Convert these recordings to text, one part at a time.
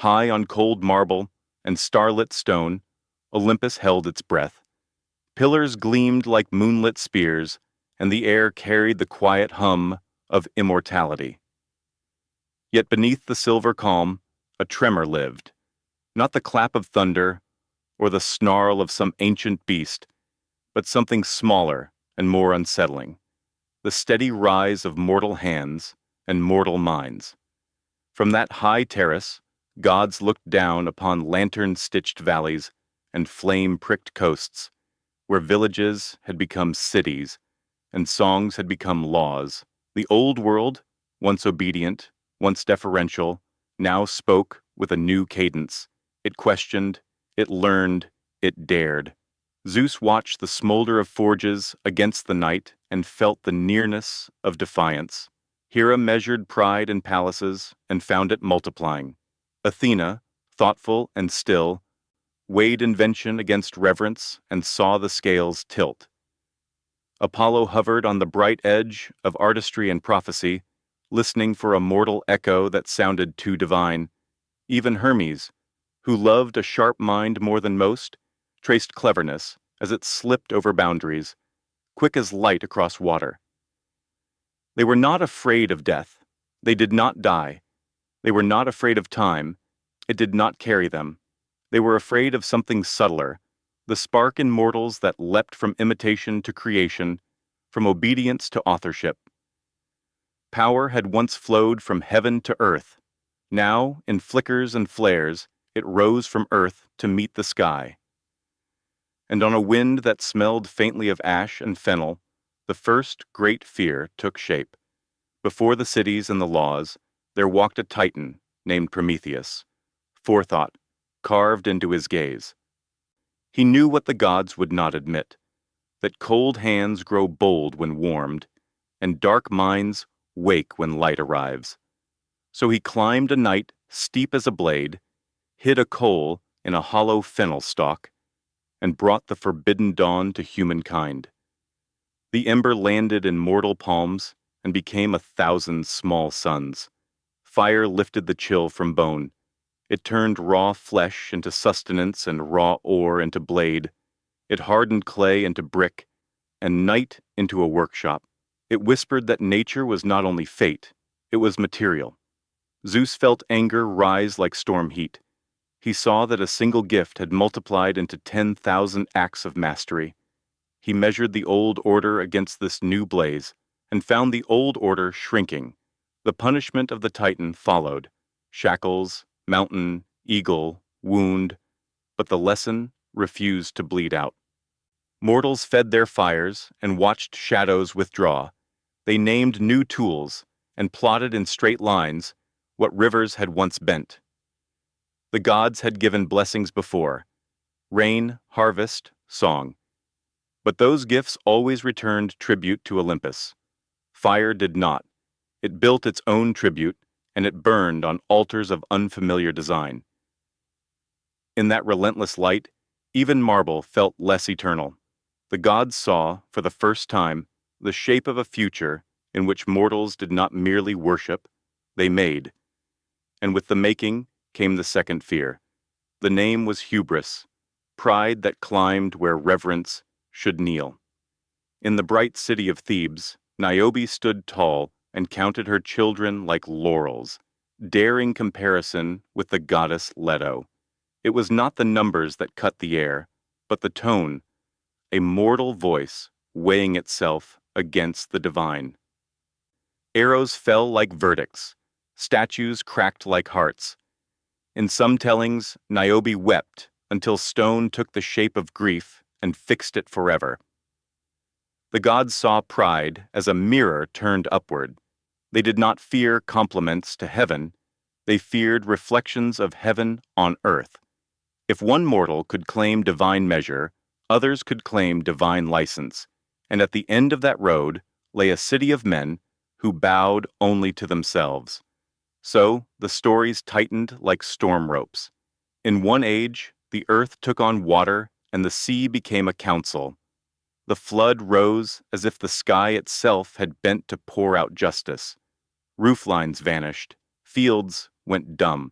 High on cold marble and starlit stone, Olympus held its breath. Pillars gleamed like moonlit spears, and the air carried the quiet hum of immortality. Yet beneath the silver calm, a tremor lived, not the clap of thunder or the snarl of some ancient beast, but something smaller and more unsettling, the steady rise of mortal hands and mortal minds. From that high terrace, gods looked down upon lantern-stitched valleys and flame-pricked coasts, where villages had become cities and songs had become laws. The old world, once obedient, once deferential, now spoke with a new cadence. It questioned, it learned, it dared. Zeus watched the smolder of forges against the night and felt the nearness of defiance. Hera measured pride in palaces and found it multiplying. Athena, thoughtful and still, weighed invention against reverence and saw the scales tilt. Apollo hovered on the bright edge of artistry and prophecy, listening for a mortal echo that sounded too divine. Even Hermes, who loved a sharp mind more than most, traced cleverness as it slipped over boundaries, quick as light across water. They were not afraid of death. They did not die. They were not afraid of time. It did not carry them. They were afraid of something subtler, the spark in mortals that leapt from imitation to creation, from obedience to authorship. Power had once flowed from heaven to earth. Now, in flickers and flares, it rose from earth to meet the sky. And on a wind that smelled faintly of ash and fennel, the first great fear took shape. Before the cities and the laws, there walked a Titan named Prometheus, forethought carved into his gaze. He knew what the gods would not admit, that cold hands grow bold when warmed, and dark minds wake when light arrives. So he climbed a night steep as a blade, hid a coal in a hollow fennel stalk, and brought the forbidden dawn to humankind. The ember landed in mortal palms and became 1,000 small suns. Fire lifted the chill from bone. It turned raw flesh into sustenance and raw ore into blade. It hardened clay into brick, and night into a workshop. It whispered that nature was not only fate, it was material. Zeus felt anger rise like storm heat. He saw that a single gift had multiplied into 10,000 acts of mastery. He measured the old order against this new blaze, and found the old order shrinking. The punishment of the Titan followed: shackles, mountain, eagle, wound, but the lesson refused to bleed out. Mortals fed their fires and watched shadows withdraw. They named new tools and plotted in straight lines what rivers had once bent. The gods had given blessings before: rain, harvest, song. But those gifts always returned tribute to Olympus. Fire did not. It built its own tribute, and it burned on altars of unfamiliar design. In that relentless light, even marble felt less eternal. The gods saw, for the first time, the shape of a future in which mortals did not merely worship, they made. And with the making came the second fear. The name was hubris, pride that climbed where reverence should kneel. In the bright city of Thebes, Niobe stood tall and counted her children like laurels, daring comparison with the goddess Leto. It was not the numbers that cut the air, but the tone, a mortal voice weighing itself against the divine. Arrows fell like verdicts, statues cracked like hearts. In some tellings, Niobe wept until stone took the shape of grief and fixed it forever. The gods saw pride as a mirror turned upward. They did not fear compliments to heaven. They feared reflections of heaven on earth. If one mortal could claim divine measure, others could claim divine license, and at the end of that road lay a city of men who bowed only to themselves. So the stories tightened like storm ropes. In one age, the earth took on water and the sea became a council. The flood rose as if the sky itself had bent to pour out justice. Rooflines vanished, fields went dumb.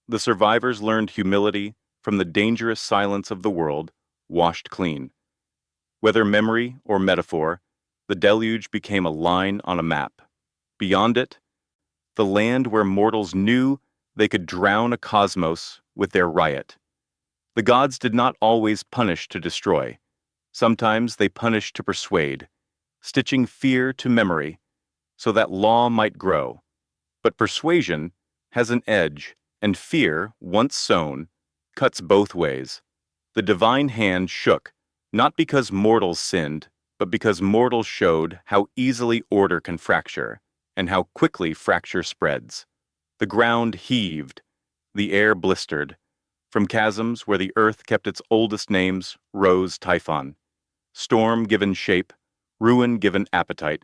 The survivors learned humility from the dangerous silence of the world, washed clean. Whether memory or metaphor, the deluge became a line on a map. Beyond it, the land where mortals knew they could drown a cosmos with their riot. The gods did not always punish to destroy. Sometimes they punished to persuade, stitching fear to memory so that law might grow. But persuasion has an edge, and fear, once sown, cuts both ways. The divine hand shook, not because mortals sinned, but because mortals showed how easily order can fracture, and how quickly fracture spreads. The ground heaved, the air blistered. From chasms where the earth kept its oldest names rose Typhon. Storm given shape, ruin given appetite,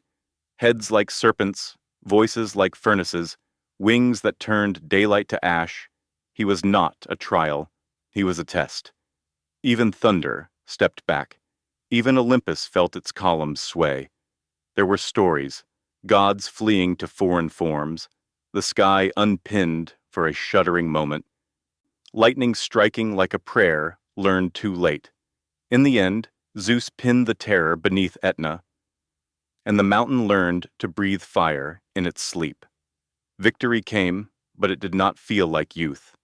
heads like serpents, voices like furnaces, wings that turned daylight to ash. He was not a trial, he was a test. Even thunder stepped back. Even Olympus felt its columns sway. There were stories, gods fleeing to foreign forms, the sky unpinned for a shuddering moment. Lightning striking like a prayer, learned too late. In the end, Zeus pinned the terror beneath Etna, and the mountain learned to breathe fire in its sleep. Victory came, but it did not feel like youth.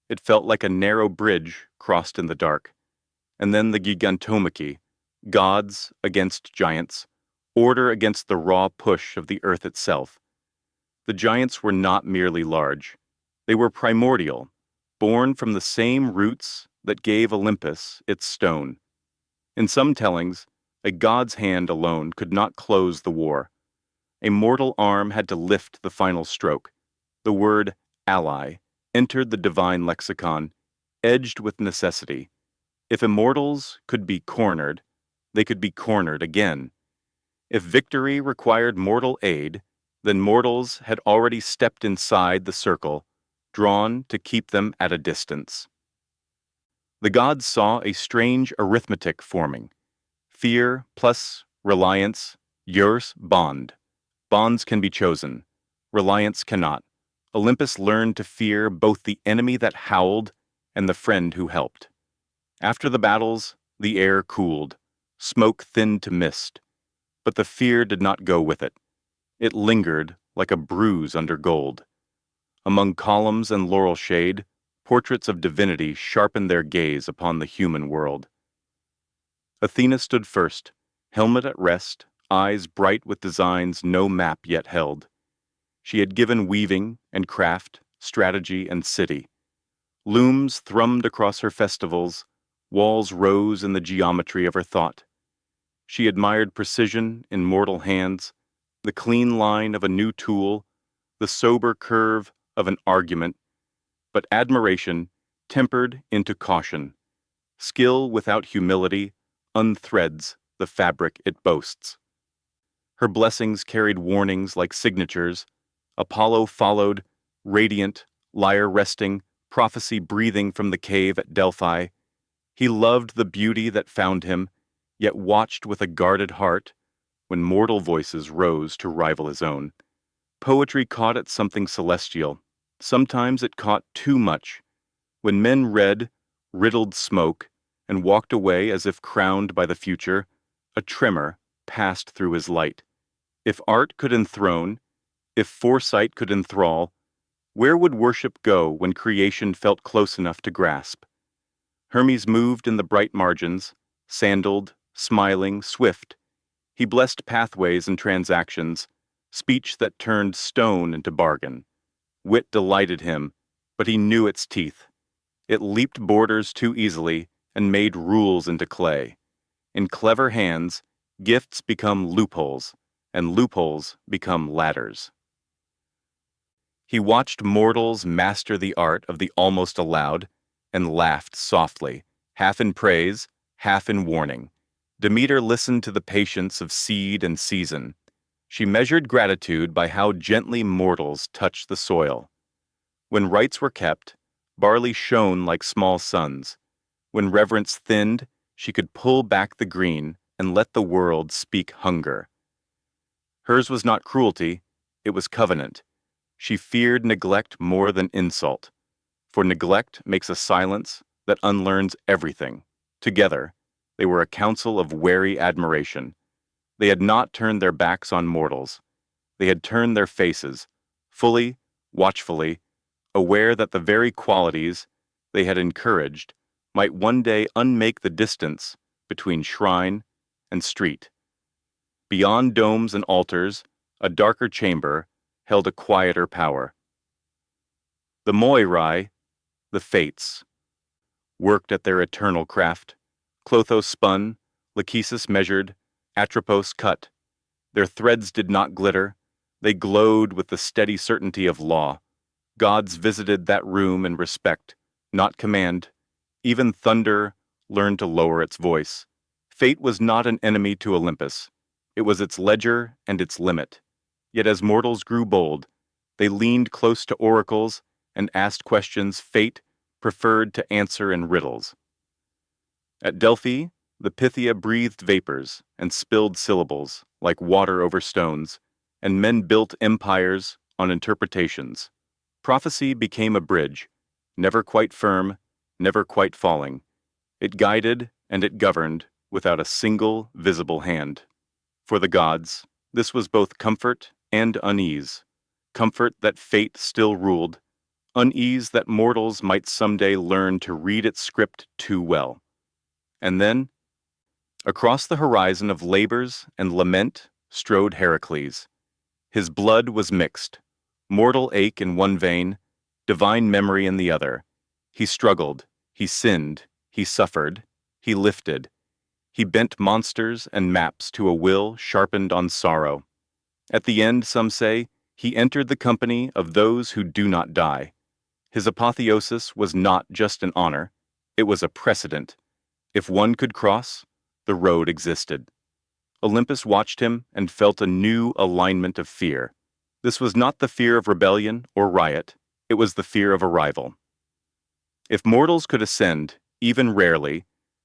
It felt like a narrow bridge crossed in the dark. And then the gigantomachy, gods against giants, order against the raw push of the earth itself. The giants were not merely large. They were primordial, born from the same roots that gave Olympus its stone. In some tellings, a god's hand alone could not close the war. A mortal arm had to lift the final stroke. The word ally entered the divine lexicon, edged with necessity. If immortals could be cornered, they could be cornered again. If victory required mortal aid, then mortals had already stepped inside the circle, drawn to keep them at a distance. The gods saw a strange arithmetic forming. Fear plus reliance, yours bond. Bonds can be chosen. Reliance cannot. Olympus learned to fear both the enemy that howled and the friend who helped. After the battles, the air cooled. Smoke thinned to mist. But the fear did not go with it. It lingered like a bruise under gold. Among columns and laurel shade, portraits of divinity sharpened their gaze upon the human world. Athena stood first, helmet at rest, eyes bright with designs no map yet held. She had given weaving and craft, strategy and city. Looms thrummed across her festivals, walls rose in the geometry of her thought. She admired precision in mortal hands, the clean line of a new tool, the sober curve of an argument, but admiration tempered into caution. Skill without humility unthreads the fabric it boasts. Her blessings carried warnings like signatures. Apollo followed, radiant, lyre resting, prophecy breathing from the cave at Delphi. He loved the beauty that found him, yet watched with a guarded heart when mortal voices rose to rival his own. Poetry caught at something celestial. Sometimes it caught too much. When men read, riddled smoke, and walked away as if crowned by the future, a tremor passed through his light. If art could enthrone, if foresight could enthrall, where would worship go when creation felt close enough to grasp? Hermes moved in the bright margins, sandaled, smiling, swift. He blessed pathways and transactions, speech that turned stone into bargain. Wit delighted him, but he knew its teeth. It leaped borders too easily and made rules into clay. In clever hands, gifts become loopholes, and loopholes become ladders. He watched mortals master the art of the almost allowed and laughed softly, half in praise, half in warning. Demeter listened to the patience of seed and season. She measured gratitude by how gently mortals touched the soil. When rites were kept, barley shone like small suns. When reverence thinned, she could pull back the green and let the world speak hunger. Hers was not cruelty, it was covenant. She feared neglect more than insult. for neglect makes a silence that unlearns everything. Together, they were a council of wary admiration. They had not turned their backs on mortals. They had turned their faces, fully, watchfully, aware that the very qualities they had encouraged might one day unmake the distance between shrine and street. Beyond domes and altars, a darker chamber held a quieter power. The Moirai, the Fates, worked at their eternal craft. Clothos spun, Lachesis measured, Atropos cut. Their threads did not glitter. They glowed with the steady certainty of law. Gods visited that room in respect, not command. Even thunder learned to lower its voice. Fate was not an enemy to Olympus. It was its ledger and its limit. Yet as mortals grew bold, they leaned close to oracles and asked questions fate preferred to answer in riddles. At Delphi, the Pythia breathed vapors and spilled syllables like water over stones, and men built empires on interpretations. Prophecy became a bridge, never quite firm, never quite falling. It guided and it governed without a single visible hand. For the gods, this was both comfort and unease. Comfort that fate still ruled, unease that mortals might someday learn to read its script too well. And then, across the horizon of labors and lament strode Heracles. His blood was mixed, mortal ache in one vein, divine memory in the other. He struggled, he sinned, he suffered, he lifted. He bent monsters and maps to a will sharpened on sorrow. At the end, some say, he entered the company of those who do not die. His apotheosis was not just an honor, it was a precedent. If one could cross, the road existed. Olympus watched him and felt a new alignment of fear. This was not the fear of rebellion or riot, it was the fear of arrival. If mortals could ascend, even rarely,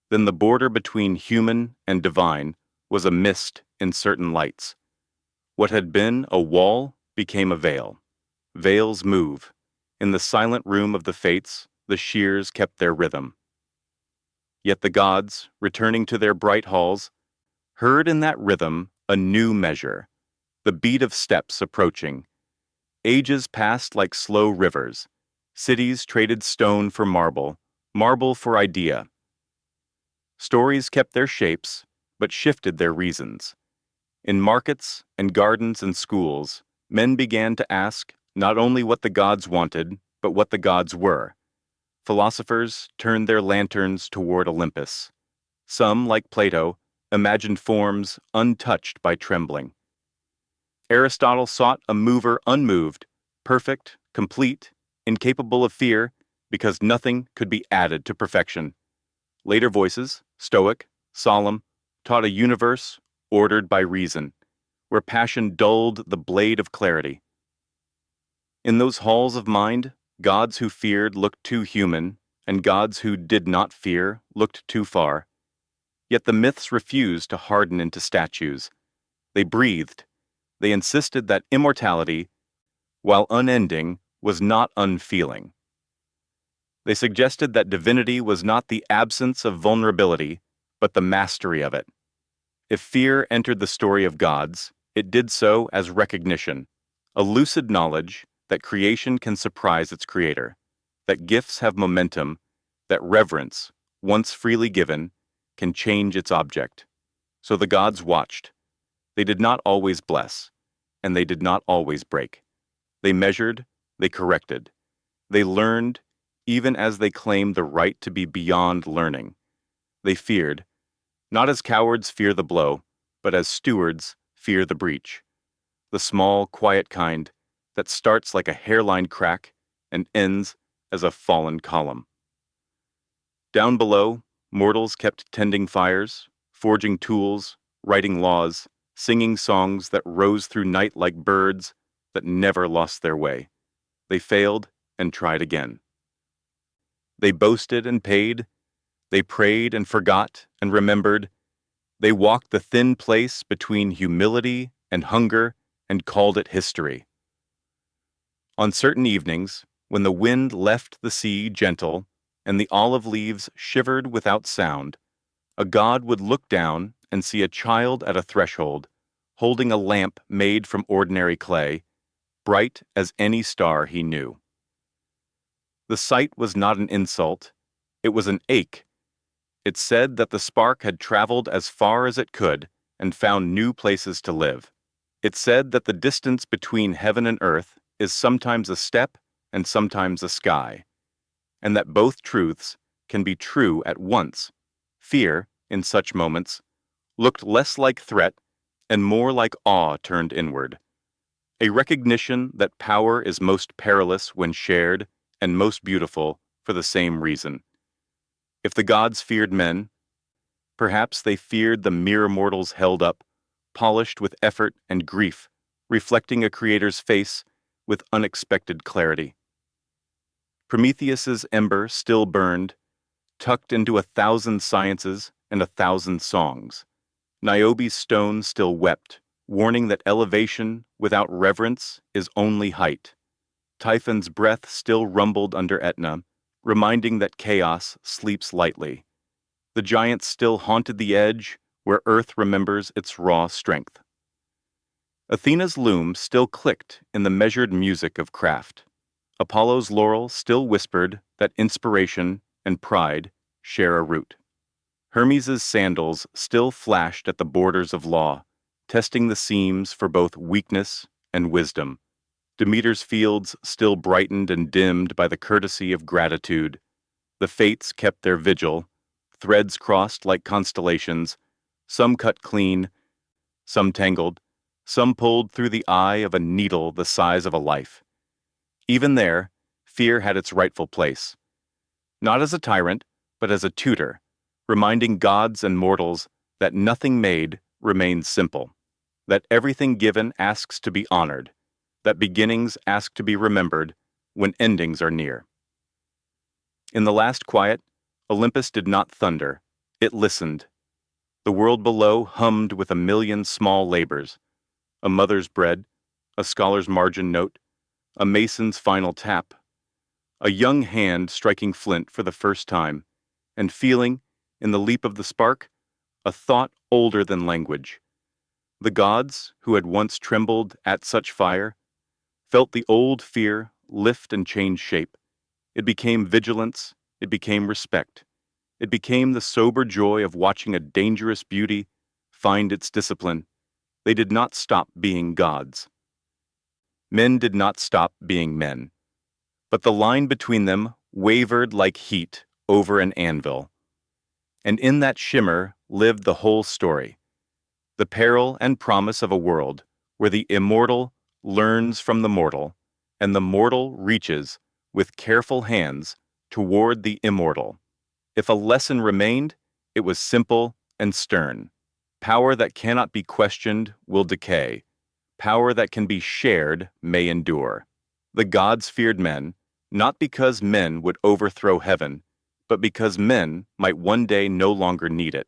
then the border between human and divine was a mist in certain lights. What had been a wall became a veil. Veils move. In the silent room of the fates, the shears kept their rhythm. Yet the gods, returning to their bright halls, heard in that rhythm a new measure, the beat of steps approaching. Ages passed like slow rivers. Cities traded stone for marble, marble for idea. Stories kept their shapes, but shifted their reasons. In markets and gardens and schools, men began to ask not only what the gods wanted, but what the gods were. Philosophers turned their lanterns toward Olympus. Some, like Plato, imagined forms untouched by trembling. Aristotle sought a mover unmoved, perfect, complete, incapable of fear, because nothing could be added to perfection. Later voices, stoic, solemn, taught a universe ordered by reason, where passion dulled the blade of clarity. In those halls of mind, gods who feared looked too human, and gods who did not fear looked too far. Yet the myths refused to harden into statues. They breathed. They insisted that immortality, while unending, was not unfeeling. They suggested that divinity was not the absence of vulnerability, but the mastery of it. If fear entered the story of gods, it did so as recognition, a lucid knowledge that creation can surprise its creator, that gifts have momentum, that reverence, once freely given, can change its object. So the gods watched. They did not always bless, and they did not always break. They measured, they corrected. They learned, even as they claimed the right to be beyond learning. They feared, not as cowards fear the blow, but as stewards fear the breach. The small, quiet kind that starts like a hairline crack and ends as a fallen column. Down below, mortals kept tending fires, forging tools, writing laws, singing songs that rose through night like birds that never lost their way. They failed and tried again. They boasted and paid. They prayed and forgot and remembered. They walked the thin place between humility and hunger and called it history. On certain evenings, when the wind left the sea gentle, and the olive leaves shivered without sound, a god would look down and see a child at a threshold, holding a lamp made from ordinary clay, bright as any star he knew. The sight was not an insult, it was an ache. It said that the spark had traveled as far as it could and found new places to live. It said that the distance between heaven and earth is sometimes a step and sometimes a sky, and that both truths can be true at once. Fear, in such moments, looked less like threat and more like awe turned inward. A recognition that power is most perilous when shared and most beautiful for the same reason. If the gods feared men, perhaps they feared the mere mortals held up, polished with effort and grief, reflecting a creator's face with unexpected clarity. Prometheus's ember still burned, tucked into 1,000 sciences and 1,000 songs. Niobe's stone still wept, warning that elevation without reverence is only height. Typhon's breath still rumbled under Etna, reminding that chaos sleeps lightly. The giants still haunted the edge where earth remembers its raw strength. Athena's loom still clicked in the measured music of craft. Apollo's laurel still whispered that inspiration and pride share a root. Hermes's sandals still flashed at the borders of law, testing the seams for both weakness and wisdom. Demeter's fields still brightened and dimmed by the courtesy of gratitude. The fates kept their vigil, threads crossed like constellations, some cut clean, some tangled, some pulled through the eye of a needle the size of a life. Even there, fear had its rightful place. Not as a tyrant, but as a tutor, reminding gods and mortals that nothing made remains simple, that everything given asks to be honored, that beginnings ask to be remembered when endings are near. In the last quiet, Olympus did not thunder, it listened. The world below hummed with 1,000,000 small labors, a mother's bread, a scholar's margin note, a mason's final tap, a young hand striking flint for the first time, and feeling, in the leap of the spark, a thought older than language. The gods, who had once trembled at such fire, felt the old fear lift and change shape. It became vigilance, it became respect. It became the sober joy of watching a dangerous beauty find its discipline. They did not stop being gods. Men did not stop being men. But the line between them wavered like heat over an anvil. And in that shimmer lived the whole story. The peril and promise of a world where the immortal learns from the mortal, and the mortal reaches, with careful hands, toward the immortal. If a lesson remained, it was simple and stern. Power that cannot be questioned will decay. Power that can be shared may endure. The gods feared men, not because men would overthrow heaven, but because men might one day no longer need it.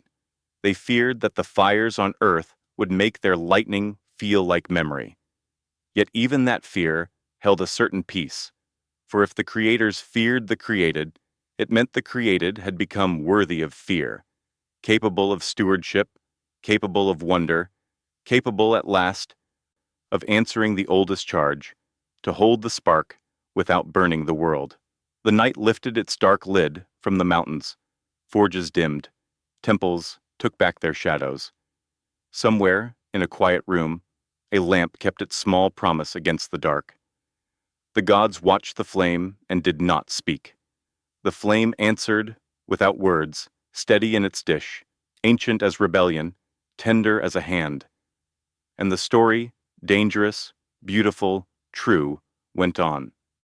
They feared that the fires on earth would make their lightning feel like memory. Yet even that fear held a certain peace, for if the creators feared the created, it meant the created had become worthy of fear, capable of stewardship, capable of wonder, capable at last of answering the oldest charge, to hold the spark without burning the world. The night lifted its dark lid from the mountains, forges dimmed, temples took back their shadows. Somewhere, in a quiet room, a lamp kept its small promise against the dark. The gods watched the flame and did not speak. The flame answered, without words, steady in its dish, ancient as rebellion, tender as a hand. And the story, dangerous, beautiful, true, went on.